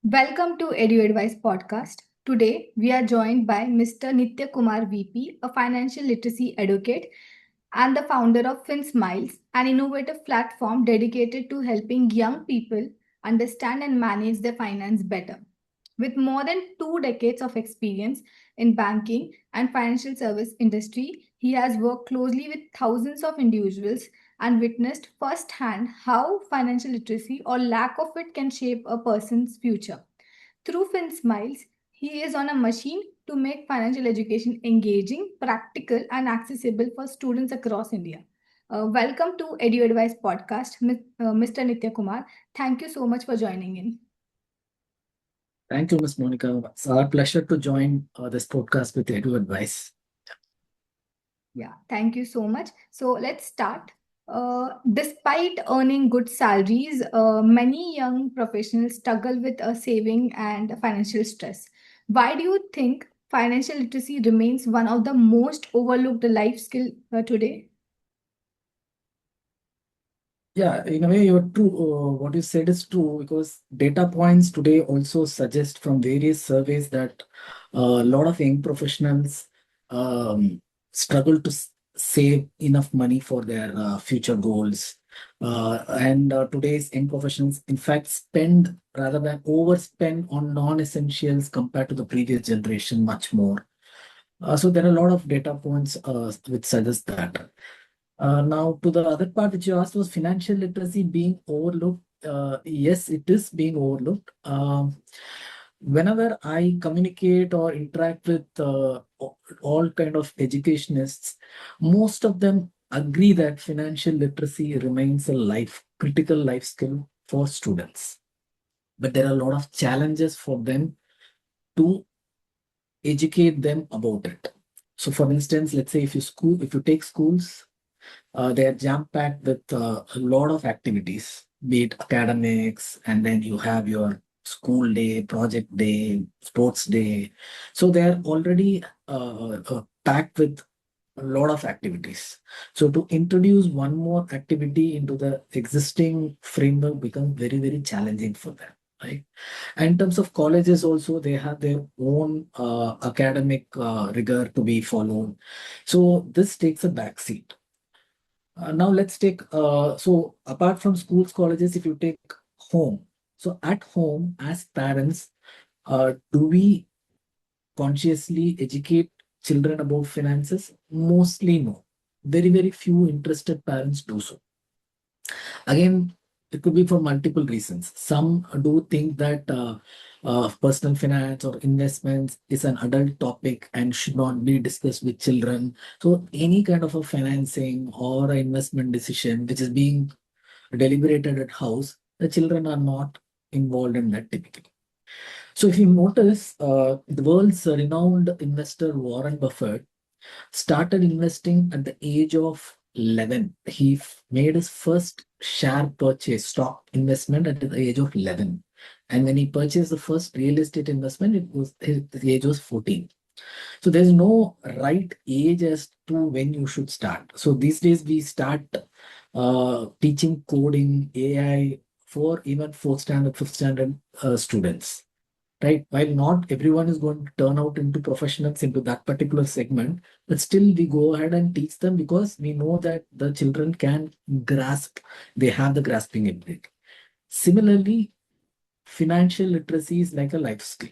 Welcome to EduAdvice Podcast. Today, we are joined by Mr. Nithyakumar V P, a financial literacy advocate and the founder of FinSmiles, an innovative platform dedicated to helping young people understand and manage their finance better. With more than 2 decades of experience in banking and financial service industry, he has worked closely with thousands of individuals and witnessed firsthand how financial literacy or lack of it can shape a person's future. Through FinSmiles, he is on a machine to make financial education engaging, practical, and accessible for students across India. Welcome to EduAdvice Podcast, Mr. Nitya Kumar. Thank you so much for joining in. Thank you, Ms. Monica. It's our pleasure to join this podcast with EduAdvice. Yeah, thank you so much. So let's start. Despite earning good salaries, many young professionals struggle with saving and financial stress. Why do you think financial literacy remains one of the most overlooked life skill today? Yeah, in a way, you're true. What you said is true because data points today also suggest from various surveys that a lot of young professionals struggle to save enough money for their future goals. And today's young professionals, in fact, spend rather than overspend on non-essentials compared to the previous generation much more. So there are a lot of data points which suggest that. Now, to the other part which you asked was financial literacy being overlooked. Yes, it is being overlooked. Whenever I communicate or interact with all kind of educationists, most of them agree that financial literacy remains a critical life skill for students. But there are a lot of challenges for them to educate them about it. So, for instance, let's say if you take schools, they are jam-packed with a lot of activities, be it academics, and then you have your school day, project day, sports day. So they are already packed with a lot of activities. So to introduce one more activity into the existing framework becomes very, very challenging for them. Right. And in terms of colleges, also they have their own academic rigor to be followed. So this takes a backseat. Now let's take so apart from schools, colleges, if you take home. So at home, as parents, do we consciously educate children about finances? Mostly no. Very, very few interested parents do so. Again, it could be for multiple reasons. Some do think that personal finance or investments is an adult topic and should not be discussed with children. So, any kind of a financing or an investment decision which is being deliberated at house, the children are not involved in that typically. So, if you notice, the world's renowned investor Warren Buffett started investing at the age of 11. He made his first share purchase, stock investment at the age of 11. And when he purchased the first real estate investment, the age was 14. So there's no right age as to when you should start. So these days we start teaching coding, AI for even fourth standard, fifth standard students, right? While not everyone is going to turn out into professionals into that particular segment, but still we go ahead and teach them because we know that the children can grasp, they have the grasping ability. Similarly, financial literacy is like a life skill.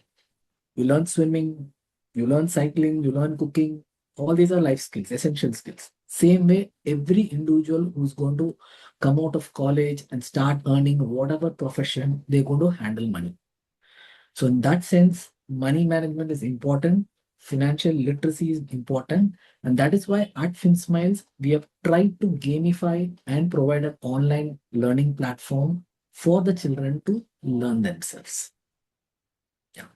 You learn swimming, you learn cycling, you learn cooking. All these are life skills, essential skills. Same way, every individual who's going to come out of college and start earning whatever profession, they're going to handle money. So in that sense, money management is important, financial literacy is important, and that is why at FinSmiles we have tried to gamify and provide an online learning platform for the children to learn themselves. Yeah.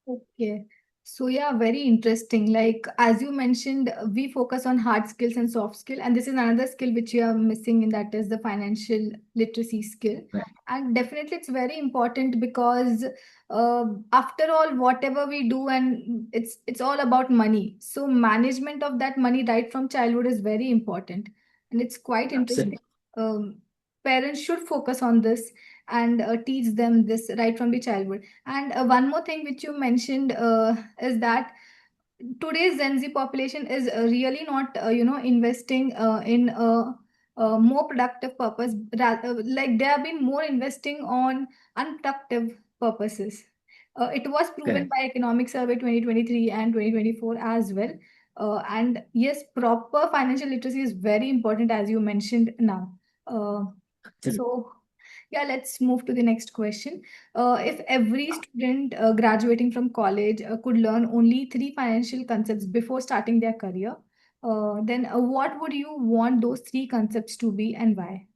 Okay. So yeah, very interesting. Like as you mentioned, we focus on hard skills and soft skill, and this is another skill which you are missing in that is the financial literacy skill. Right. And definitely it's very important because after all, whatever we do, and it's all about money. So management of that money right from childhood is very important, and it's quite interesting. Absolutely. Parents should focus on this. and teach them this right from the childhood. And one more thing which you mentioned is that today's Gen Z population is really not, investing in a more productive purpose. Like they have been more investing on unproductive purposes. It was proven Correct. by Economic Survey 2023 and 2024 as well. And yes, proper financial literacy is very important, as you mentioned now. Uh, Absolutely. so, yeah, let's move to the next question. If every student graduating from college could learn only three financial concepts before starting their career, then what would you want those three concepts to be and why?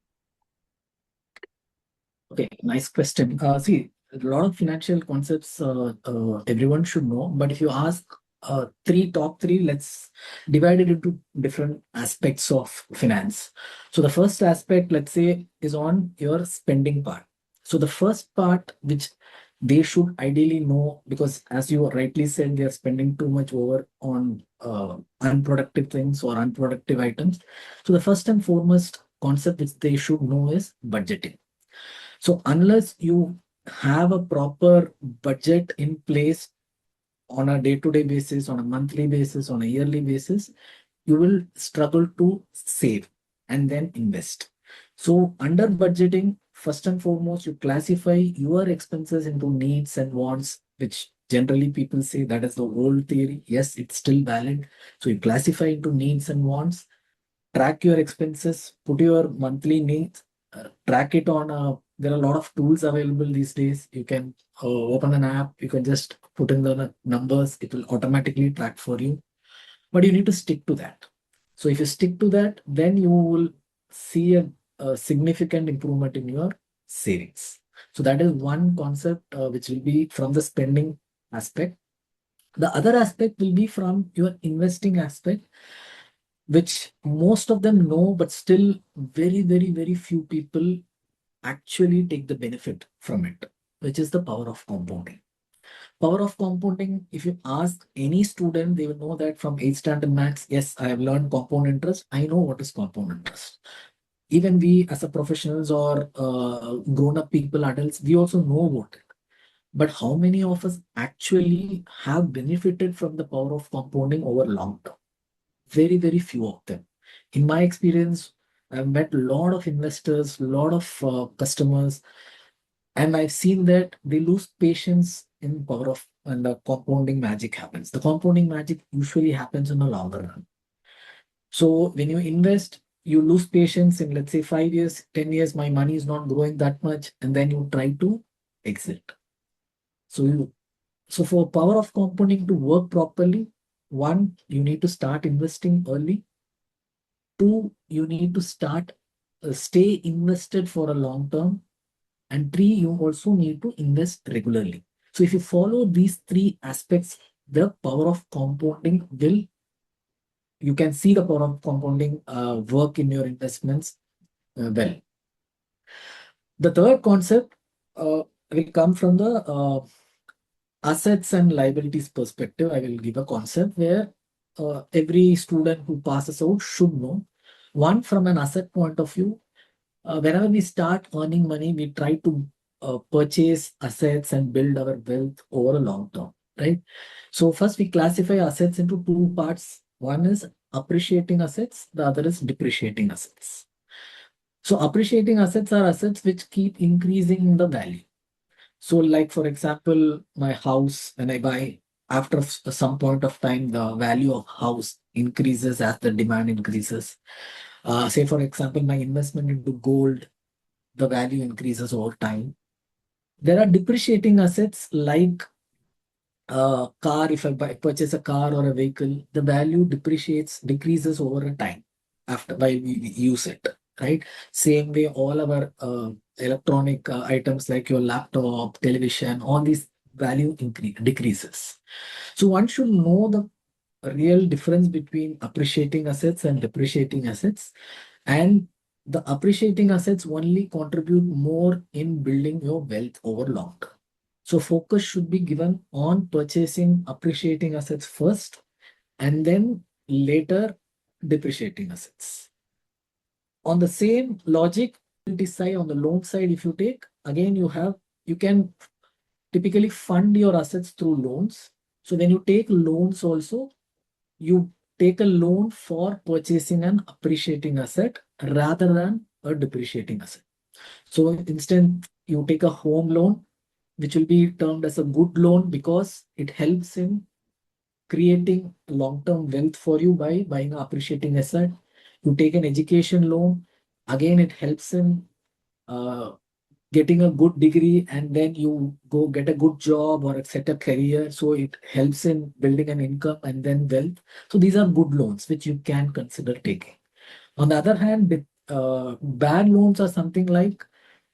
Okay, nice question. See, a lot of financial concepts everyone should know, but if you ask top three, let's divide it into different aspects of finance. So the first aspect, let's say, is on your spending part. So the first part, which they should ideally know, because as you rightly said, they are spending too much over on unproductive things or unproductive items. So the first and foremost concept which they should know is budgeting. So unless you have a proper budget in place on a day-to-day basis, on a monthly basis, on a yearly basis, you will struggle to save and then invest. So under budgeting, first and foremost, you classify your expenses into needs and wants, which generally people say that is the old theory. Yes, it's still valid. So you classify into needs and wants, track your expenses, put your monthly needs, track it on there are a lot of tools available these days. You can open an app, you can just put in the numbers, it will automatically track for you. But you need to stick to that. So if you stick to that, then you will see a significant improvement in your savings. So that is one concept which will be from the spending aspect. The other aspect will be from your investing aspect, which most of them know, but still very, very, very few people actually take the benefit from it, which is the power of compounding. Power of compounding, if you ask any student, they will know that from 8th standard max, yes, I have learned compound interest. I know what is compound interest. Even we as a professionals or grown up people, adults, we also know about it. But how many of us actually have benefited from the power of compounding over long term? Very, very few of them. In my experience, I've met a lot of investors, a lot of customers, and I've seen that they lose patience in power of when the compounding magic happens. The compounding magic usually happens in the longer run. So when you invest, you lose patience in, let's say, 5 years, 10 years, my money is not growing that much, and then you try to exit. So so for power of compounding to work properly, one, you need to start investing early. Two, you need to start stay invested for a long term. And three, you also need to invest regularly. So if you follow these three aspects, the power of compounding will, you can see the power of compounding work in your investments well. The third concept will come from the assets and liabilities perspective. I will give a concept where every student who passes out should know. One, from an asset point of view, whenever we start earning money, we try to purchase assets and build our wealth over a long term, right? So first we classify assets into two parts. One is appreciating assets, the other is depreciating assets. So appreciating assets are assets which keep increasing in the value. So like for example, my house, when I buy, after some point of time, the value of house increases as the demand increases. Say for example, my investment into gold, the value increases over time. There are depreciating assets like car. If purchase a car or a vehicle, the value decreases over a time after while we use it, right? Same way, all our electronic items like your laptop, television, all these decreases. So one should know the real difference between appreciating assets and depreciating assets. And the appreciating assets only contribute more in building your wealth over long term. So focus should be given on purchasing appreciating assets first and then later depreciating assets. On the same logic, side, on the loan side, if you take, again, you can typically fund your assets through loans. So when you take loans also, you take a loan for purchasing an appreciating asset rather than a depreciating asset. So instead, you take a home loan, which will be termed as a good loan because it helps in creating long-term wealth for you by buying an appreciating asset. You take an education loan, again, it helps in uh, getting a good degree, and then you go get a good job or set a career. So it helps in building an income and then wealth. So these are good loans which you can consider taking. On the other hand, bad loans are something like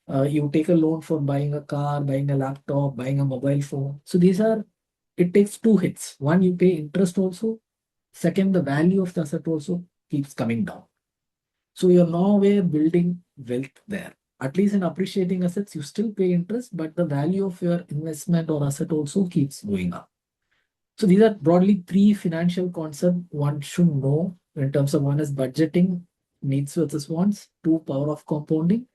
you take a loan for buying a car, buying a laptop, buying a mobile phone. So these are, it takes two hits. One, you pay interest also. Second, the value of the asset also keeps coming down. So you're nowhere building wealth there. At least in appreciating assets, you still pay interest, but the value of your investment or asset also keeps going up. So these are broadly three financial concepts one should know in terms of: one is budgeting, needs versus wants; two, power of compounding;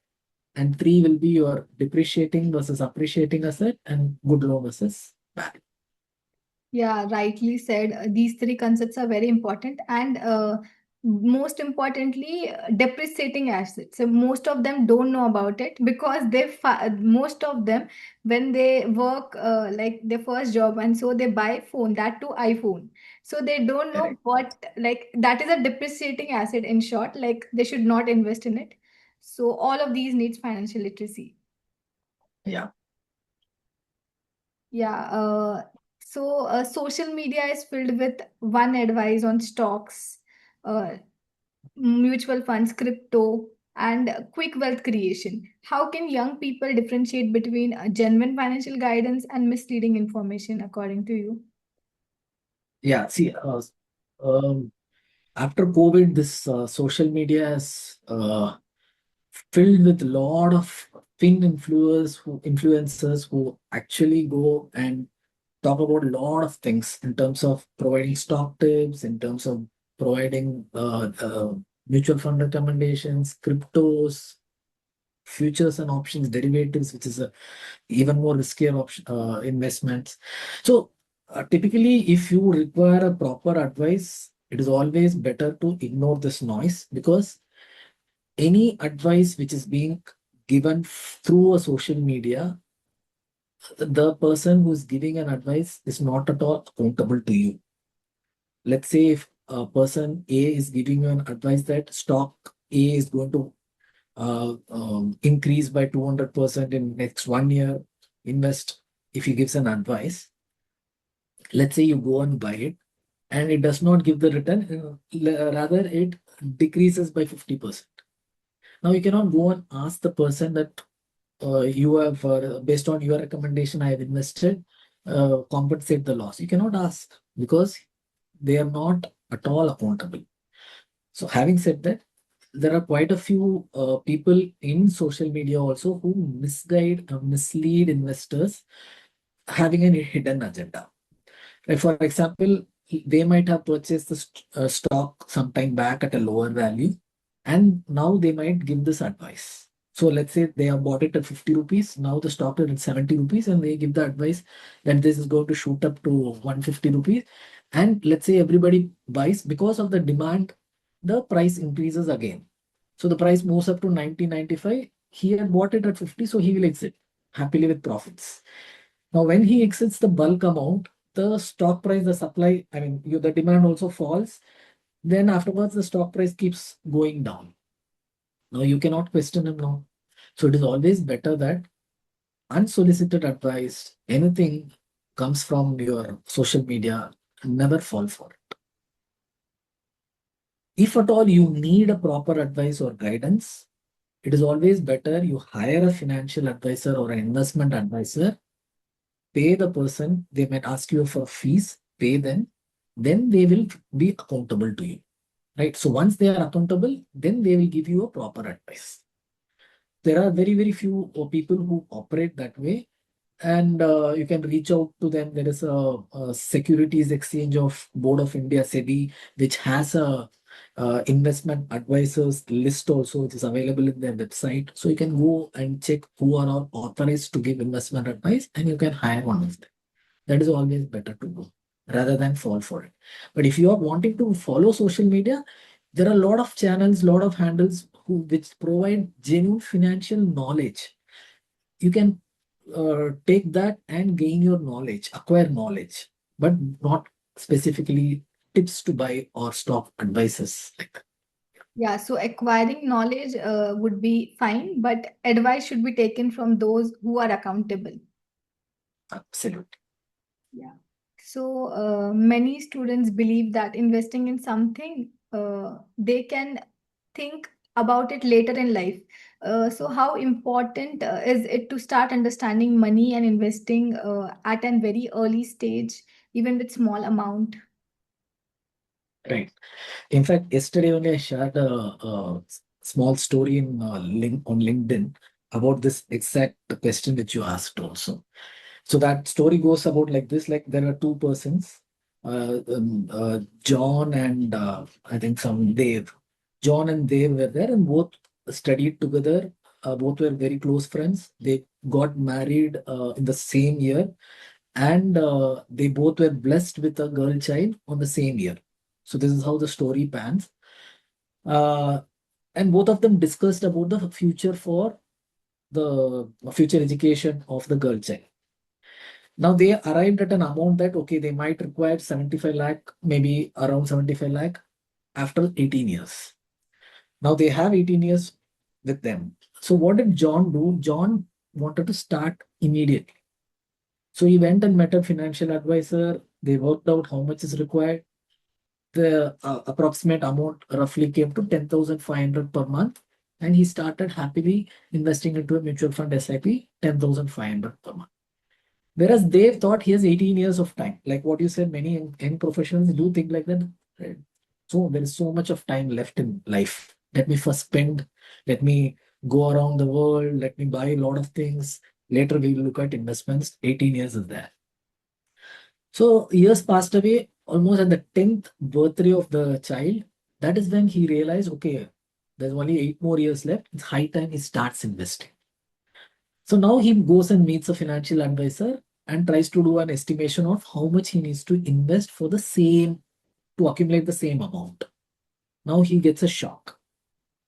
and three will be your depreciating versus appreciating asset, and good loan versus bad. Yeah, rightly said. These three concepts are very important, and most importantly, depreciating assets. So most of them don't know about it because most of them, when they work like their first job, and so they buy phone, that too iPhone. So they don't know Correct. what, like, that is a depreciating asset. In short, like, they should not invest in it. So all of these needs financial literacy. Yeah. Yeah. Social media is filled with one advice on stocks, uh, mutual funds, crypto, and quick wealth creation. How can young people differentiate between genuine financial guidance and misleading information, according to you? Yeah. See, um, after COVID, this social media is filled with a lot of influencers who actually go and talk about a lot of things in terms of providing stock tips, in terms of providing mutual fund recommendations, cryptos, futures and options, derivatives, which is a even more riskier option investments. So typically, if you require a proper advice, it is always better to ignore this noise, because any advice which is being given through a social media, the person who's giving an advice is not at all accountable to you. Let's say if a person A is giving you an advice that stock A is going to increase by 200% in next 1 year, invest. If he gives an advice, let's say you go and buy it, and it does not give the return, rather it decreases by 50%. Now you cannot go and ask the person that you have, based on your recommendation, I have invested, compensate the loss. You cannot ask because they are not at all accountable. So having said that, there are quite a few people in social media also who mislead investors, having a hidden agenda. Like, for example, they might have purchased the stock sometime back at a lower value, and now they might give this advice. So let's say they have bought it at 50 rupees. Now the stock is at 70 rupees, and they give the advice that this is going to shoot up to 150 rupees. And let's say everybody buys because of the demand, the price increases again. So the price moves up to 90, 95. He had bought it at 50, so he will exit happily with profits. Now, when he exits the bulk amount, the stock price, the supply, I mean, the demand also falls. Then afterwards, the stock price keeps going down. Now, you cannot question him now. So it is always better that unsolicited advice, anything comes from your social media, never fall for it. If at all you need a proper advice or guidance, it is always better you hire a financial advisor or an investment advisor, pay the person, they might ask you for fees, pay them, then they will be accountable to you. Right. So once they are accountable, then they will give you a proper advice. There are very, very few people who operate that way, and you can reach out to them. There is a Securities Exchange of Board of India, SEBI, which has a investment advisors list also, which is available in their website. So you can go and check who are all authorized to give investment advice, and you can hire one of them. That is always better to do rather than fall for it. But if you are wanting to follow social media, there are a lot of channels, lot of handles which provide genuine financial knowledge. You can take that and gain your knowledge, acquire knowledge, but not specifically tips to buy or stock advices like that. Yeah, so acquiring knowledge would be fine, but advice should be taken from those who are accountable. Absolutely. Yeah. So many students believe that investing in something, they can think about it later in life. So how important is it to start understanding money and investing at a very early stage, even with small amount? Right. In fact, yesterday only I shared a small story on LinkedIn about this exact question which you asked also. So that story goes about like this: like there are two persons, John and I think some Dave. John and Dave were there, and both studied together. Both were very close friends. They got married in the same year, and they both were blessed with a girl child on the same year. So this is how the story pans. Uh, and both of them discussed about the future for the future education of the girl child. Now they arrived at an amount that okay, they might require 75 lakh, maybe around 75 lakh after 18 years. Now they have 18 years with them. So what did John do? John wanted to start immediately. So he went and met a financial advisor. They worked out how much is required. The approximate amount roughly came to 10,500 per month. And he started happily investing into a mutual fund SIP, 10,500 per month. Whereas Dave thought he has 18 years of time. Like what you said, many young professionals do think like that. Right? So there is so much of time left in life. Let me first spend, let me go around the world, let me buy a lot of things. Later we will look at investments. 18 years is there. So years passed away, almost at the 10th birthday of the child. That is when he realized, okay, there's only 8 more years left. It's high time he starts investing. So now he goes and meets a financial advisor and tries to do an estimation of how much he needs to invest for the same, to accumulate the same amount. Now he gets a shock.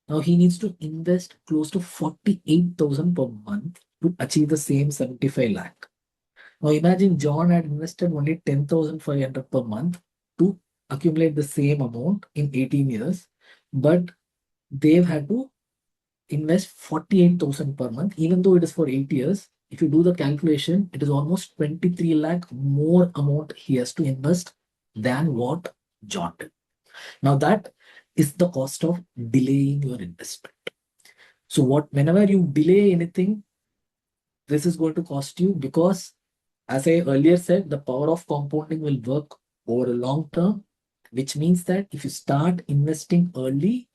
Now he needs to invest close to 48,000 per month to achieve the same 75 lakh. Now imagine John had invested only 10,500 per month to accumulate the same amount in 18 years, but they've had to invest 48,000 per month, even though it is for 8 years. If you do the calculation, it is almost 23 lakh more amount he has to invest than what John did. Now that is the cost of delaying your investment. So whenever you delay anything, this is going to cost you because, as I earlier said, the power of compounding will work over a long term, which means that if you start investing early,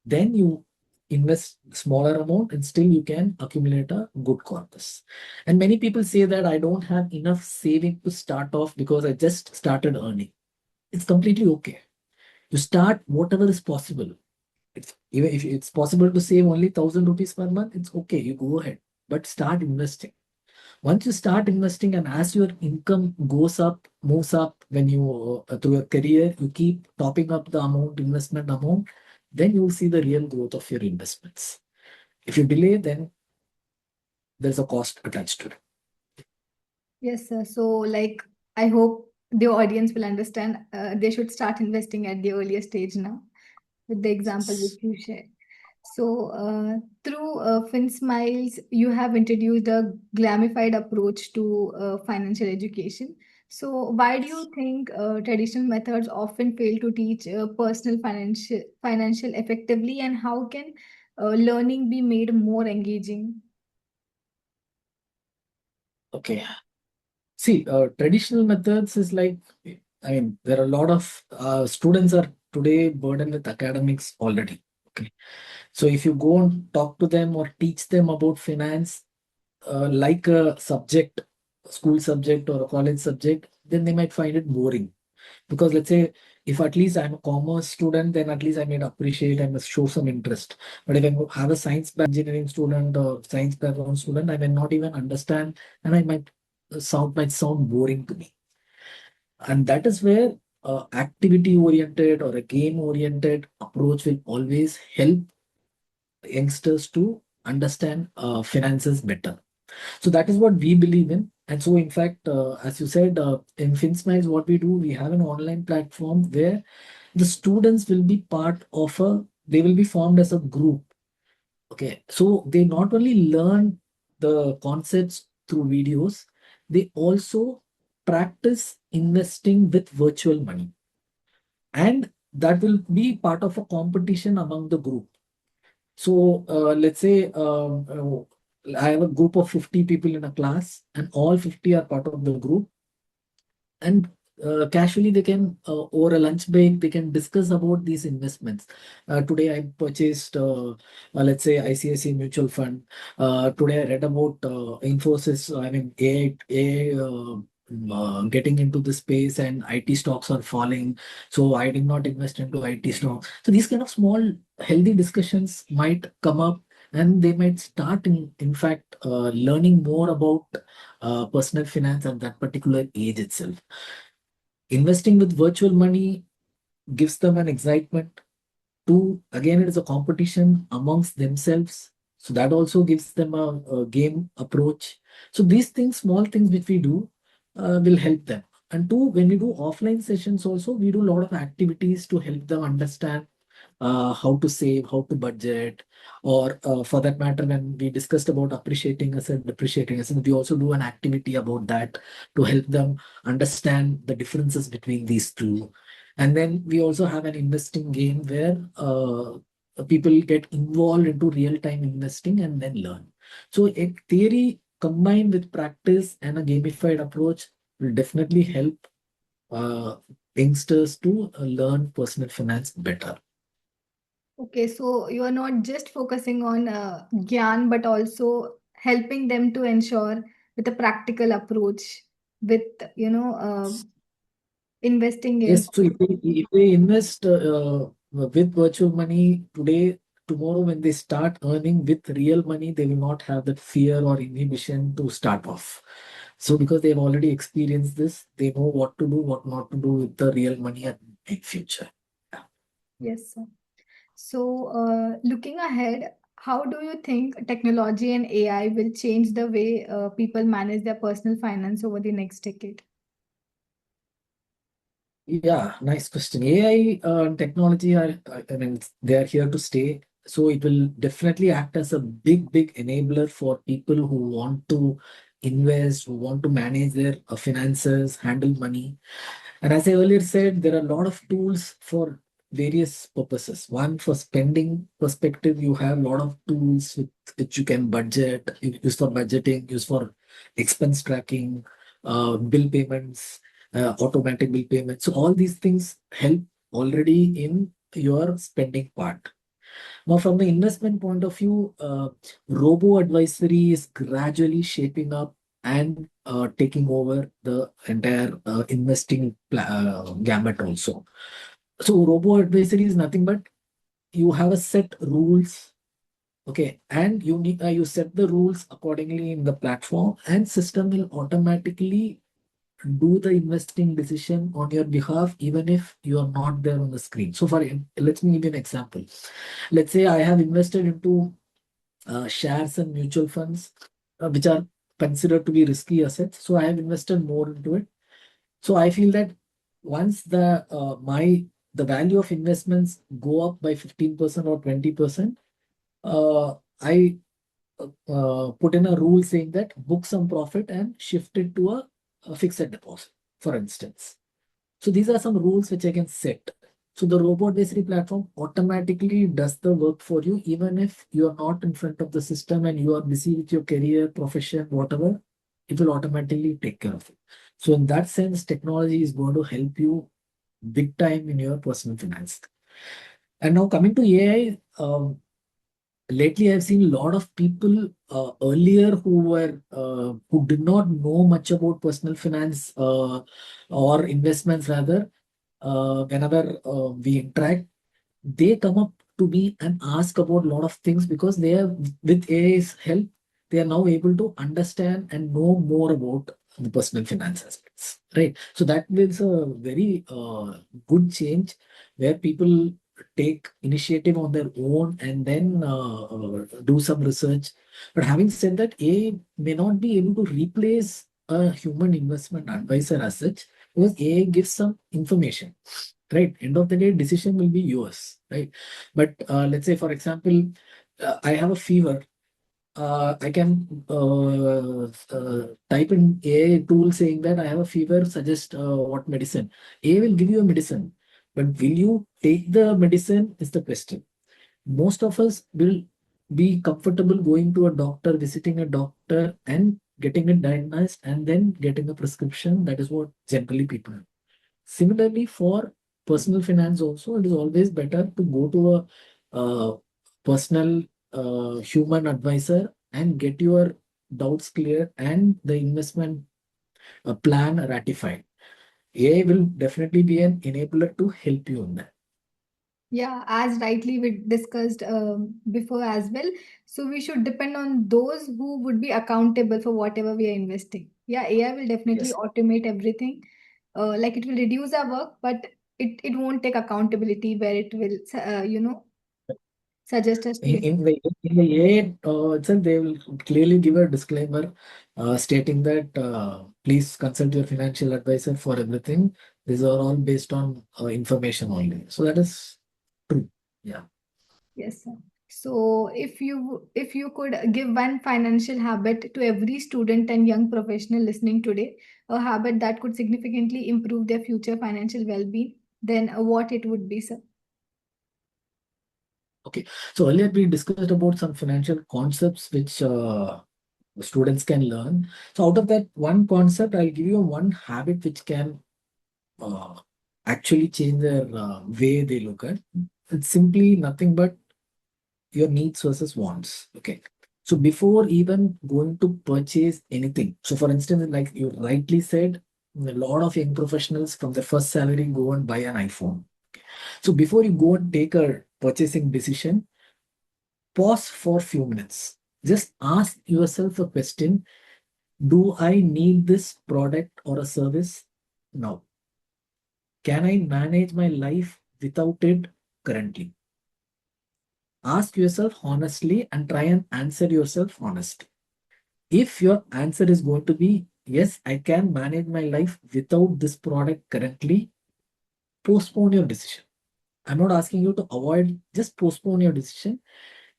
then you invest smaller amount and still you can accumulate a good corpus. And many people say that I don't have enough saving to start off because I just started earning. It's completely okay. You start whatever is possible. Even if it's possible to save only 1,000 rupees per month, it's okay. You go ahead, but start investing. Once you start investing, and as your income goes up, moves up, when you through your career, you keep topping up the amount, investment amount, then you will see the real growth of your investments. If you delay, then there's a cost attached to it. Yes, sir. So, like, I hope the audience will understand they should start investing at the earlier stage now, with the example which you shared. So, through FinSmiles, you have introduced a glamified approach to financial education. So, why do you think traditional methods often fail to teach personal financial effectively, and how can learning be made more engaging? Okay. See, traditional methods is like, I mean, there are a lot of students are today burdened with academics already. Okay. So if you go and talk to them or teach them about finance, like a subject, school subject or a college subject, then they might find it boring. Because let's say if at least I'm a commerce student, then at least I may appreciate, I must show some interest. But if I have a science engineering student or science background student, I may not even understand, and I might sound boring to me. And that is where activity oriented or a game oriented approach will always help youngsters to understand finances better. So that is what we believe in. And so, in fact, as you said, in FinSmiles, what we do, we have an online platform where the students will be part of they will be formed as a group. Okay. So they not only learn the concepts through videos, they also practice investing with virtual money. And that will be part of a competition among the group. So let's say I have a group of 50 people in a class, and all 50 are part of the group. And casually, they can, over a lunch break, they can discuss about these investments. Today, I purchased, let's say, ICICI mutual fund. Today, I read about Infosys, I mean, getting into the space, and IT stocks are falling. So I did not invest into IT stocks. So these kind of small, healthy discussions might come up, and they might start, in fact, learning more about personal finance at that particular age itself. Investing with virtual money gives them an excitement. Two, again, it is a competition amongst themselves. So that also gives them a game approach. So these things, small things which we do, will help them. And two, when we do offline sessions also, we do a lot of activities to help them understand how to save, how to budget, or for that matter, when we discussed about appreciating asset, depreciating asset, we also do an activity about that to help them understand the differences between these two. And then we also have an investing game where people get involved into real-time investing and then learn. So a theory combined with practice and a gamified approach will definitely help uh, youngsters to learn personal finance better. Okay, so you are not just focusing on Gyan, but also helping them to ensure with a practical approach, with investing in. Yes, so if they invest with virtual money today, tomorrow when they start earning with real money, they will not have that fear or inhibition to start off. So because they've already experienced this, they know what to do, what not to do with the real money in future. Yeah. Yes, sir. So, looking ahead, how do you think technology and AI will change the way people manage their personal finance over the next decade? Yeah, nice question. AI and technology are, I mean, they are here to stay. So it will definitely act as a big, big enabler for people who want to invest, who want to manage their finances, handle money. And as I earlier said, there are a lot of tools for various purposes. One, for spending perspective, you have a lot of tools with which you can budget, use for budgeting, use for expense tracking, bill payments, automatic bill payments. So all these things help already in your spending part. Now, from the investment point of view, robo advisory is gradually shaping up and taking over the entire investing gamut also. So, robo advisory is nothing but you have a set rules, okay, and you set the rules accordingly in the platform, and system will automatically do the investing decision on your behalf, even if you are not there on the screen. So, let me give you an example. Let's say I have invested into shares and mutual funds, which are considered to be risky assets. So I have invested more into it. So I feel that once the value of investments go up by 15% or 20%, I put in a rule saying that book some profit and shift it to a fixed deposit, for instance. So these are some rules which I can set. So the robot advisory platform automatically does the work for you, even if you are not in front of the system and you are busy with your career, profession, whatever, it will automatically take care of it. So in that sense, technology is going to help you big time in your personal finance. And now coming to AI, lately I've seen a lot of people earlier who did not know much about personal finance or investments rather. whenever we interact, they come up to me and ask about a lot of things because they are with AI's help, they are now able to understand and know more about the personal finance aspects, right? So that is a very good change where people take initiative on their own and then do some research. But having said that, AI may not be able to replace a human investment advisor as such because AI gives some information, right? End of the day, decision will be yours, right? But let's say, for example, I have a fever. I can type in AI tool saying that I have a fever, suggest what medicine. AI will give you a medicine, but will you take the medicine is the question. Most of us will be comfortable going to a doctor, visiting a doctor, and getting it diagnosed, and then getting a prescription. That is what generally people do. Similarly, for personal finance also, it is always better to go to a personal human advisor and get your doubts clear and the investment plan ratified. AI will definitely be an enabler to help you in that. Yeah, as rightly we discussed before as well. So we should depend on those who would be accountable for whatever we are investing. Yeah, AI will definitely Yes. automate everything. Like it will reduce our work, but it won't take accountability where it will, suggest us to In, it. in the AI itself, they will clearly give a disclaimer stating that please consult your financial advisor for everything. These are all based on information only. So that is true. Yeah. Yes, sir. So if you could give one financial habit to every student and young professional listening today, a habit that could significantly improve their future financial well-being, then what it would be, sir? Okay. So earlier we discussed about some financial concepts which students can learn. So out of that one concept, I'll give you one habit which can uh, actually change their way they look at. It's simply nothing but your needs versus wants. Okay. So before even going to purchase anything, so for instance, like you rightly said, a lot of young professionals from their first salary go and buy an iPhone. So before you go and take a purchasing decision, pause for a few minutes. Just ask yourself a question. Do I need this product or a service now? Can I manage my life without it currently? Ask yourself honestly and try and answer yourself honestly. If your answer is going to be yes, I can manage my life without this product currently, postpone your decision. I'm not asking you to avoid, just postpone your decision.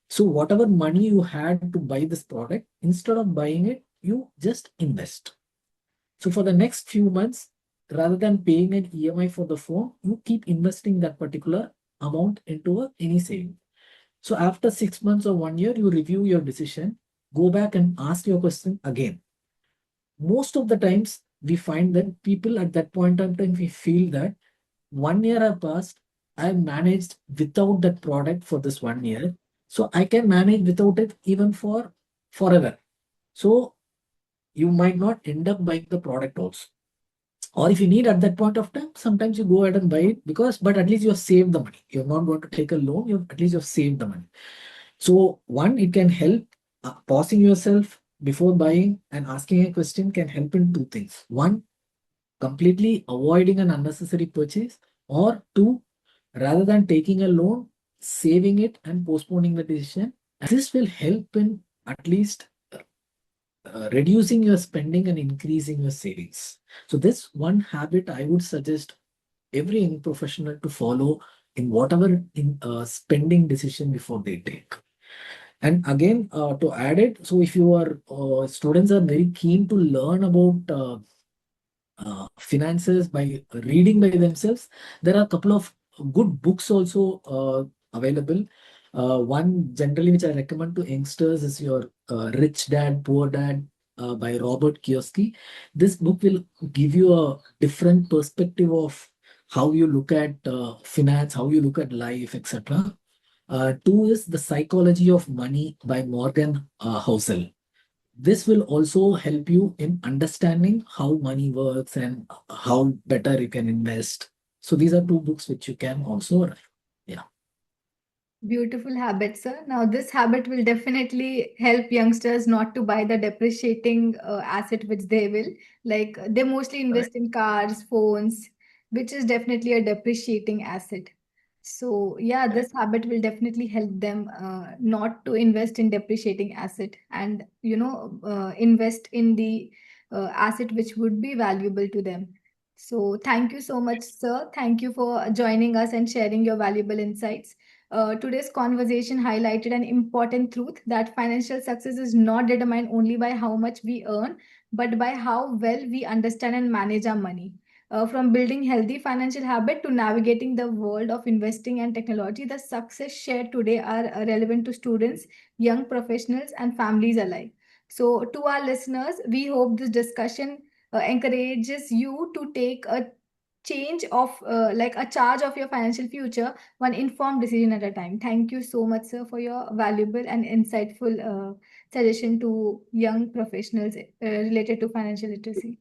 So, whatever money you had to buy this product, instead of buying it, you just invest. So, for the next few months, rather than paying an EMI for the phone, you keep investing that particular amount into any saving. So after 6 months or 1 year, you review your decision, go back and ask your question again. Most of the times, we find that people at that point in time, we feel that 1 year have passed, I managed without that product for this 1 year. So I can manage without it even for forever. So you might not end up buying the product also. Or if you need at that point of time, sometimes you go ahead and buy it because, but at least you have saved the money. You're not going to take a loan, at least you've saved the money. So one, it can help pausing yourself before buying and asking a question can help in two things. One, completely avoiding an unnecessary purchase, or two, rather than taking a loan, saving it and postponing the decision. This will help in at least reducing your spending and increasing your savings. So this one habit I would suggest every young professional to follow in whatever spending decision before they take. And again, to add it, so if your students are very keen to learn about finances by reading by themselves, there are a couple of good books also available. One generally which I recommend to youngsters is your Rich Dad Poor Dad by Robert Kiyosaki. This book will give you a different perspective of how you look at finance, how you look at life, etc. Two is The Psychology of Money by Morgan Housel. This will also help you in understanding how money works and how better you can invest. So these are two books which you can also refer. Yeah. Beautiful habit, sir. Now, this habit will definitely help youngsters not to buy the depreciating asset which they will. Like, they mostly Correct. invest in cars, phones, which is definitely a depreciating asset. So, yeah, Correct. this habit will definitely help them not to invest in depreciating asset and, invest in the asset which would be valuable to them. So, thank you so much, sir. Thank you for joining us and sharing your valuable insights. Today's conversation highlighted an important truth that financial success is not determined only by how much we earn, but by how well we understand and manage our money. From building healthy financial habit to navigating the world of investing and technology, the success shared today are relevant to students, young professionals, and families alike. So, to our listeners, we hope this discussion encourages you to take a change of like a charge of your financial future, one informed decision at a time. Thank you so much, sir, for your valuable and insightful suggestion to young professionals related to financial literacy.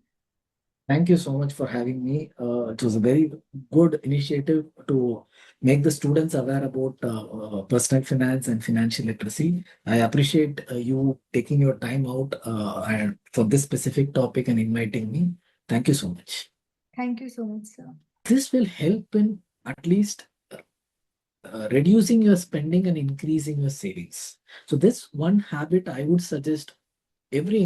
Thank you so much for having me. It was a very good initiative to make the students aware about personal finance and financial literacy. I appreciate you taking your time out and for this specific topic and inviting me. Thank you so much. Thank you so much, sir. This will help in at least reducing your spending and increasing your savings. So, this one habit I would suggest every